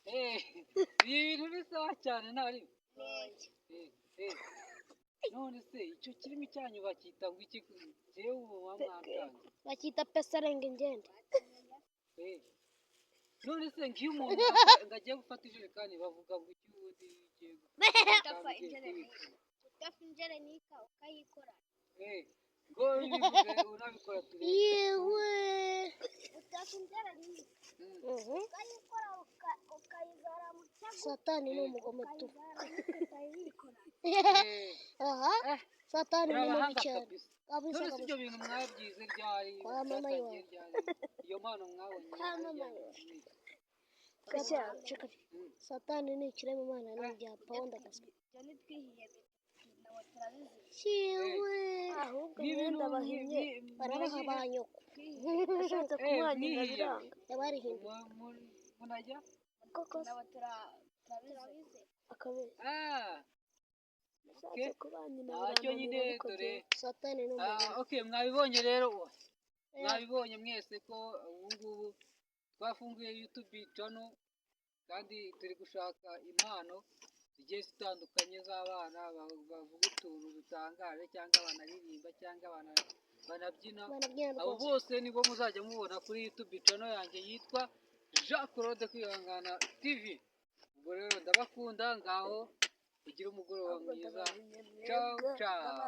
Ni ibintu bisawa cyane ntari none se icyo kirimi cyanyu bakita ngo iki jewe ubu wamwantanze bakita pesarenge ngende none se ngiyo umuntu ngagiye gufata ijerekani bavuga ngo iki ubundi ugiye gufata injerenika ukayikora ngo bivuze unabikora turi yewe ufata injerenika ukayikora ukayizara mu cyago satani ni umugome tu aha satani ni mubi cyane none se ibyo bintu mwabyize ryari kwamamaye iyo mpano mwabonye satani ni ikirema imana n'ibya pawundi agaswe yewe ahubwo mwenda bahimye barabaha ba nyoko ashatse kumwangira biranga yabarihinduye munajya koko turabize akabeza ntacyo nyine dore satani ni umugome okay mwabibonye rero mwabibonye mwese ko ubu ngubu twafunguye YouTube channel kandi turi gushaka impano zigiye zitandukanye z'abana bavuga utuntu dutangaje cyangwa banaririmba cyangwa banabyina abo bose nibo muzajya mubona kuri YouTube channel yanjye yitwa Jean Claude Kwihangana TV. Ubwo rero ndabakunda ngaho kugira umugoroba mwiza. Ciao ciao.